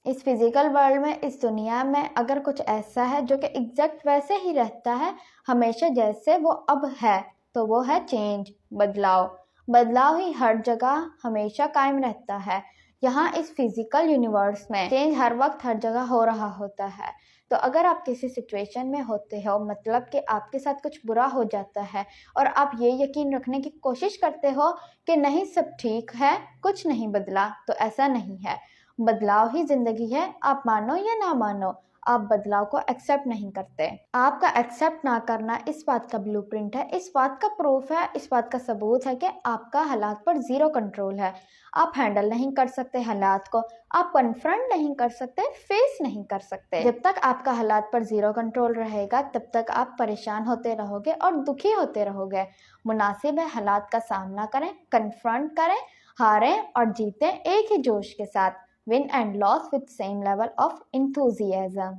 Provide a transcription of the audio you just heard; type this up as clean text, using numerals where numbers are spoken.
इस physical world में, इस दुनिया में अगर कुछ ऐसा है जो कि एग्जैक्ट वैसे ही रहता है हमेशा जैसे वो अब है, तो वो है चेंज, बदलाव। बदलाव ही हर जगह हमेशा कायम रहता है। यहाँ इस फिजिकल यूनिवर्स में चेंज हर वक्त हर जगह हो रहा होता है। तो अगर आप किसी सिचुएशन में होते हो, मतलब कि आपके साथ कुछ बुरा हो जाता है और आप ये यकीन रखने की कोशिश करते हो कि नहीं सब ठीक है, कुछ नहीं बदला, तो ऐसा नहीं है। बदलाव ही जिंदगी है, आप मानो या ना मानो, आप बदलाव को एक्सेप्ट नहीं करते। आपका एक्सेप्ट ना करना इस बात का ब्लूप्रिंट है, इस बात का प्रूफ है, इस बात का सबूत है कि आपका हालात पर जीरो कंट्रोल है। आप हैंडल नहीं कर सकते हालात को, आप कन्फ्रंट नहीं कर सकते, फेस नहीं कर सकते। जब तक आपका हालात पर जीरो कंट्रोल रहेगा तब तक आप परेशान होते रहोगे और दुखी होते रहोगे। मुनासिब है हालात का सामना करें, कन्फ्रंट करें, हारें और जीतें एक ही जोश के साथ। Win and loss with same level of enthusiasm.